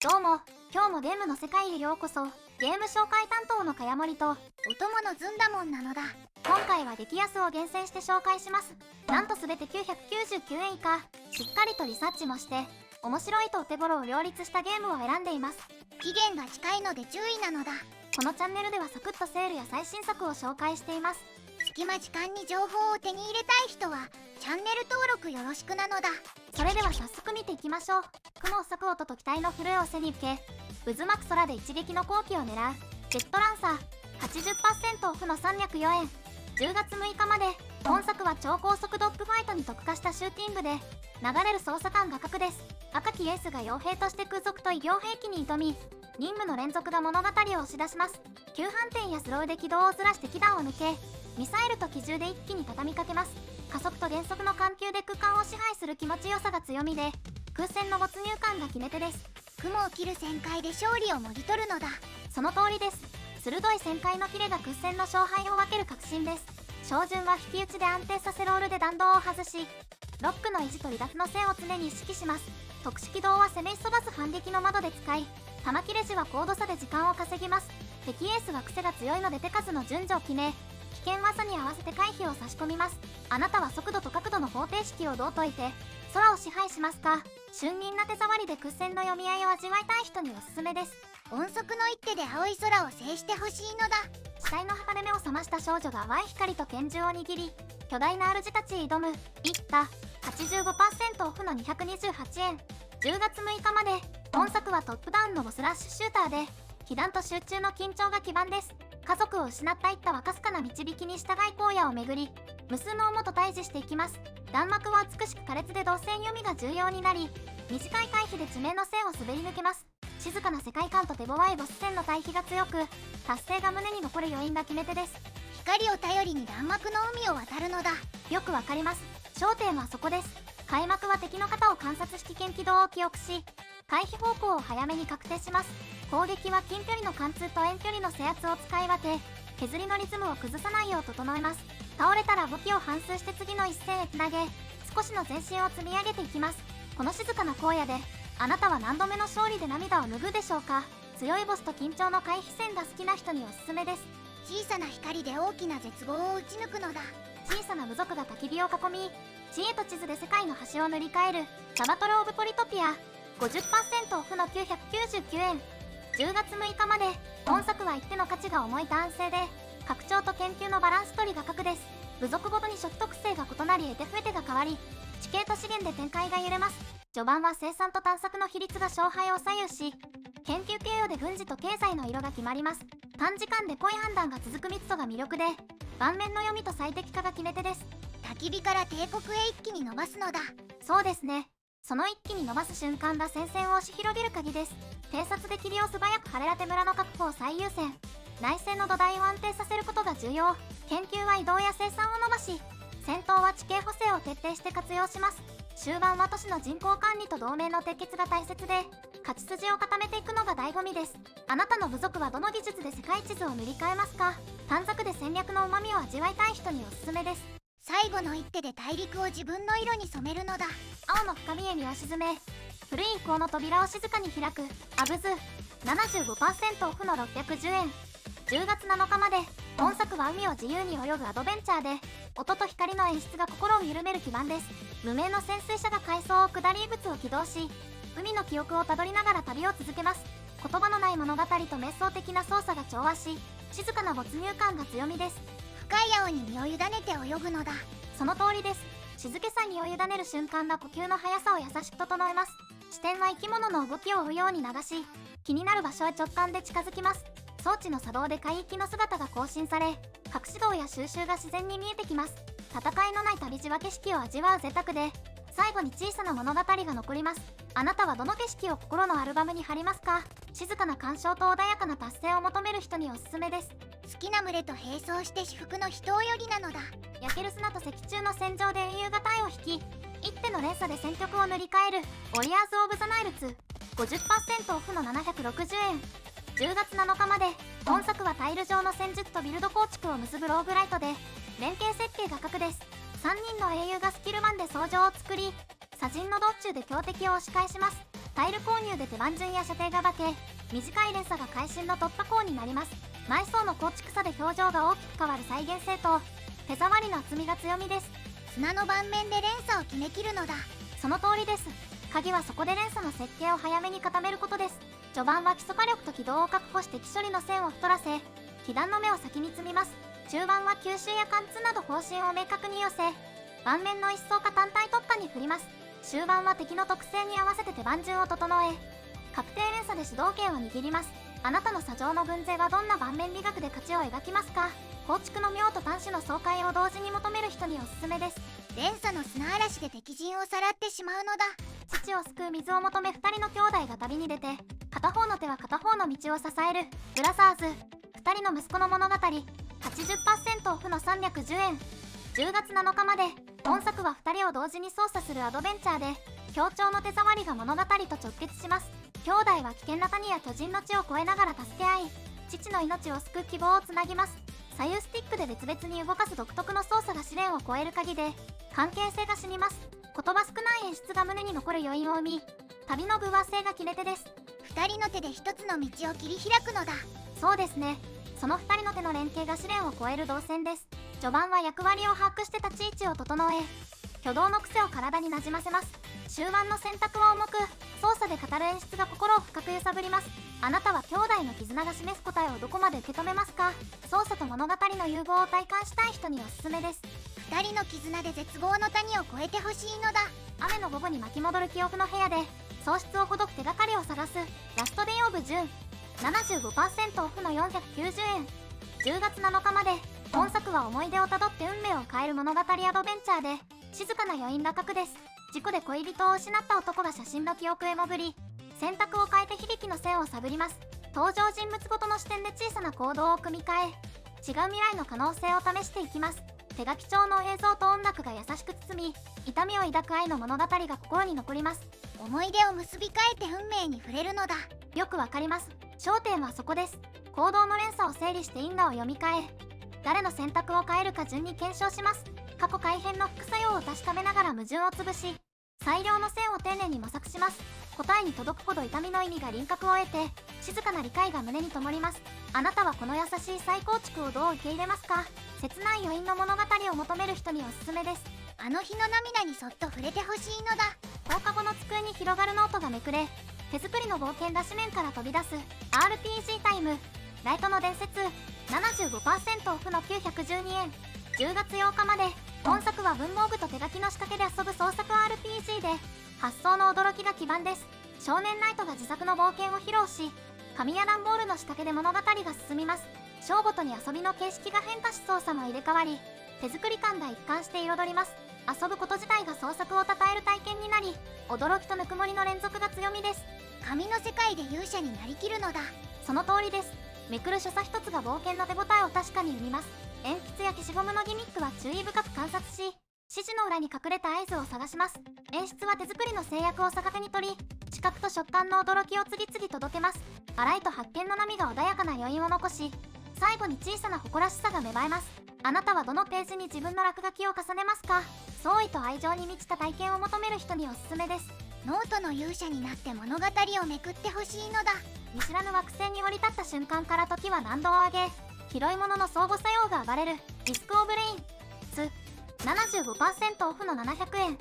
どうも、今日もゲームの世界へようこそ。ゲーム紹介担当のかやもりと、お供のずんだもんなのだ。今回は激安を厳選して紹介します。なんとすべて999円以下。しっかりとリサーチもして、面白いとお手頃を両立したゲームを選んでいます。期限が近いので注意なのだ。このチャンネルではサクッとセールや最新作を紹介しています。隙間時間に情報を手に入れたい人はチャンネル登録よろしくなのだ。それでは早速見ていきましょう。雲を裂く音と機体の震えを背に受け、渦巻く空で一撃の好機を狙うジェットランサー。 80% オフの304円。10月6日まで。本作は超高速ドッグファイトに特化したシューティングで、流れる操作感が格です。赤きエースが傭兵として空賊と医療兵器に挑み、任務の連続が物語を押し出します。急反転やスローで軌道をずらして機弾を抜け、ミサイルと機銃で一気に畳みかけます。加速と減速の緩急で空間を支配する気持ちよさが強みで、空戦の没入感が決め手です。雲を切る旋回で勝利をもぎ取るのだ。その通りです。鋭い旋回のキレが空戦の勝敗を分ける確信です。照準は引き打ちで安定させロールで弾道を外し、ロックの維持と離脱の線を常に意識します。特殊機動は攻め急がす反撃の窓で使い、弾切れ時は高度差で時間を稼ぎます。敵エースは癖が強いので手数の順序を決め、危険技に合わせて回避を差し込みます。あなたは速度と角度の方程式をどう解いて空を支配しますか？俊敏な手触りで空戦の読み合いを味わいたい人におすすめです。音速の一手で青い空を制してほしいのだ。死体の剥がれ目を覚ました少女が淡い光と拳銃を握り、巨大な主たちへ挑む。いった 85% オフの228円。10月6日まで。本作はトップダウンのボスラッシュシューターで、被弾と集中の緊張が基盤です。家族を失った一家はかすかな導きに従い荒野を巡り、無数の斧と対峙していきます。弾幕は美しく苛烈で動線読みが重要になり、短い回避で地面の線を滑り抜けます。静かな世界観と手強いボス戦の対比が強く、達成が胸に残る余韻が決め手です。光を頼りに弾幕の海を渡るのだ。よくわかります。焦点はそこです。開幕は敵の型を観察し危険軌道を記憶し、回避方向を早めに確定します。攻撃は近距離の貫通と遠距離の制圧を使い分け、削りのリズムを崩さないよう整えます。倒れたら武器を反数して次の一戦へつなげ、少しの前進を積み上げていきます。この静かな荒野で、あなたは何度目の勝利で涙を拭うでしょうか？強いボスと緊張の回避戦が好きな人におすすめです。小さな光で大きな絶望を打ち抜くのだ。小さな部族が焚き火を囲み、知恵と地図で世界の端を塗り替えるサバトル・オブ・ポリトピア。 50% オフの999円。10月6日まで。本作は一手の価値が重い男性で、拡張と研究のバランス取りが格です。部族ごとに初期特性が異なり得手不得手が変わり、地形と資源で展開が揺れます。序盤は生産と探索の比率が勝敗を左右し、研究経由で軍事と経済の色が決まります。短時間で濃い判断が続く密度が魅力で、盤面の読みと最適化が決め手です。焚き火から帝国へ一気に伸ばすのだ。そうですね。その一気に伸ばす瞬間が戦線を押し広げる鍵です。偵察で霧を素早く晴れらて村の確保を最優先。内政の土台を安定させることが重要。研究は移動や生産を伸ばし、戦闘は地形補正を徹底して活用します。終盤は都市の人口管理と同盟の締結が大切で、勝ち筋を固めていくのが醍醐味です。あなたの部族はどの技術で世界地図を塗り替えますか？短冊で戦略の旨味を味わいたい人におすすめです。最後の一手で大陸を自分の色に染めるのだ。青の深みへ身を沈め、古い遺構の扉を静かに開くアブズ。 75% オフの610円。10月7日まで。本作は海を自由に泳ぐアドベンチャーで、音と光の演出が心を緩める基盤です。無名の潜水車が海藻を下り物を起動し、海の記憶をたどりながら旅を続けます。言葉のない物語と瞑想的な操作が調和し、静かな没入感が強みです。深い青に身を委ねて泳ぐのだ。その通りです。静けさに身を委ねる瞬間が呼吸の速さを優しく整えます。視点は生き物の動きを追うように流し、気になる場所へ直感で近づきます。装置の作動で海域の姿が更新され、隠し道や収集が自然に見えてきます。戦いのない旅路は景色を味わう贅沢で、最後に小さな物語が残ります。あなたはどの景色を心のアルバムに貼りますか？静かな鑑賞と穏やかな達成を求める人におすすめです。好きな群れと並走して至福の人をよりなのだ。焼ける砂と石柱の戦場で英雄が体を引き、一手の連鎖で戦局を塗り替えるウォリアーズ・オブ・ザ・ナイル2。 50% オフの760円。10月7日まで。本作はタイル上の戦術とビルド構築を結ぶローグライトで、連携設計が格です。3人の英雄がスキルマンで相乗を作り、砂人の道中で強敵を押し返します。タイル購入で手番順や射程が化け、短い連鎖が会心の突破口になります。枚数の構築差で表情が大きく変わる再現性と手触りの厚みが強みです。砂の盤面で連鎖を決めきるのだ。その通りです。鍵はそこで連鎖の設計を早めに固めることです。序盤は基礎火力と軌道を確保して基処理の線を太らせ、被弾の目を先に積みます。中盤は吸収や貫通など方針を明確に寄せ、盤面の一層化単体突破に振ります。終盤は敵の特性に合わせて手番順を整え、確定連鎖で主導権を握ります。あなたの砂上の分勢はどんな盤面美学で勝ちを描きますか？構築の妙と端子の爽快を同時に求める人におすすめです。連鎖の砂嵐で敵陣をさらってしまうのだ。父を救う水を求め2人の兄弟が旅に出て、片方の手は片方の道を支えるブラザーズ。2人の息子の物語、80% オフの310円。10月7日まで。本作は2人を同時に操作するアドベンチャーで、協調の手触りが物語と直結します。兄弟は危険な谷や巨人の地を越えながら助け合い、父の命を救う希望をつなぎます。左右スティックで別々に動かす独特の操作が試練を超える鍵で、関係性が死にます。言葉少ない演出が胸に残る余韻を生み、旅の偶話性が決め手です。2人の手で一つの道を切り開くのだ。そうですね。その2人の手の連携が試練を超える動線です。序盤は役割を把握して立ち位置を整え、挙動の癖を体になじませます。終盤の選択は重く、操作で語る演出が心を深く揺さぶります。あなたは兄弟の絆が示す答えをどこまで受け止めますか？操作と物語の融合を体感したい人におすすめです。2人の絆で絶望の谷を越えてほしいのだ。雨の午後に巻き戻る記憶の部屋で喪失をほどく手がかりを探すラストデイオブジューン。 75% オフの490円。10月7日まで。本作は思い出をたどって運命を変える物語アドベンチャーで、静かな余韻が核です。事故で恋人を失った男が写真の記憶へ潜り、選択を変えて響きの線を探ります。登場人物ごとの視点で小さな行動を組み替え、違う未来の可能性を試していきます。手書き調の映像と音楽が優しく包み、痛みを抱く愛の物語が心に残ります。思い出を結び替えて運命に触れるのだ。よくわかります。焦点はそこです。行動の連鎖を整理して因果を読み替え、誰の選択を変えるか順に検証します。過去改変の副作用を確かめながら矛盾を潰し、最良の線を丁寧に模索します。答えに届くほど痛みの意味が輪郭を得て、静かな理解が胸に灯ります。あなたはこの優しい再構築をどう受け入れますか？切ない余韻の物語を求める人におすすめです。あの日の涙にそっと触れてほしいのだ。放課後の机に広がるノートがめくれ、手作りの冒険が紙面から飛び出す RPG タイム。ライトの伝説、75% オフの912円。10月8日まで。本作は文房具と手書きの仕掛けで遊ぶ創作 RPG で、発想の驚きが基盤です。少年ナイトが自作の冒険を披露し、紙や段ボールの仕掛けで物語が進みます。章ごとに遊びの形式が変化し操作も入れ替わり、手作り感が一貫して彩ります。遊ぶこと自体が創作を称える体験になり、驚きとぬくもりの連続が強みです。紙の世界で勇者になりきるのだ。その通りです。めくる所作一つが冒険の手応えを確かに生みます。鉛筆や消しゴムのギミックは注意深く観察し、指示の裏に隠れた合図を探します。演出は手作りの制約を逆手に取り、視覚と食感の驚きを次々届けます。洗いと発見の波が穏やかな余韻を残し、最後に小さな誇らしさが芽生えます。あなたはどのページに自分の落書きを重ねますか？創意と愛情に満ちた体験を求める人におすすめです。ノートの勇者になって物語をめくってほしいのだ。見知らぬ惑星に降り立った瞬間から時は難度を上げ、拾い物の相互作用が暴れるリスクオブレインス。 75% オフの700円。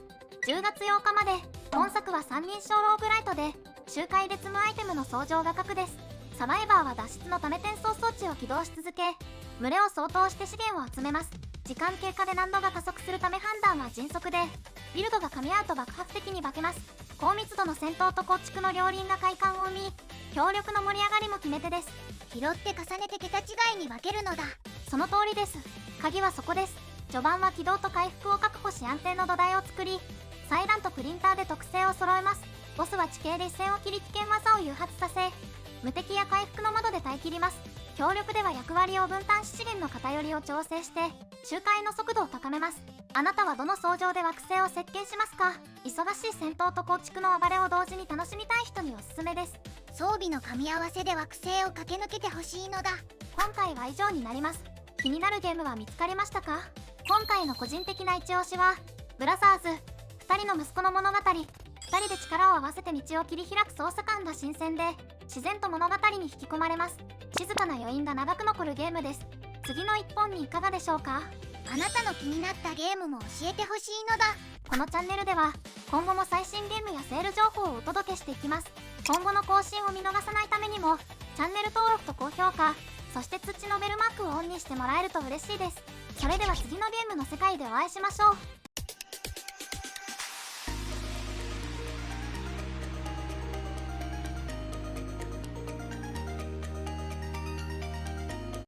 10月8日まで。本作は三人称ローグライトで、周回で積むアイテムの相乗が核です。サバイバーは脱出のため転送装置を起動し続け、群れを掃討して資源を集めます。時間経過で難度が加速するため判断は迅速で、ビルドが噛み合うと爆発的に化けます。高密度の戦闘と構築の両輪が快感を生み、強力の盛り上がりも決め手です。拾って重ねて桁違いに分けるのだ。その通りです。鍵はそこです。序盤は軌道と回復を確保し安定の土台を作り、裁断とプリンターで特性を揃えます。ボスは地形で一線を切り危険技を誘発させ、無敵や回復の窓で耐え切ります。強力では役割を分担し資源の偏りを調整して周回の速度を高めます。あなたはどの相乗で惑星を設計しますか？忙しい戦闘と構築の暴れを同時に楽しみたい人におすすめです。装備の組み合わせで惑星を駆け抜けてほしいのだ。今回は以上になります。気になるゲームは見つかりましたか？今回の個人的な一押しはブラザーズ2人の息子の物語。2 2人で力を合わせて道を切り開く操作感が新鮮で、自然と物語に引き込まれます。静かな余韻が長く残るゲームです。次の1本にいかがでしょうか。あなたの気になったゲームも教えてほしいのだ。このチャンネルでは今後も最新ゲームやセール情報をお届けしていきます。今後の更新を見逃さないためにもチャンネル登録と高評価、そして通知のベルマークをオンにしてもらえると嬉しいです。それでは次のゲームの世界でお会いしましょう。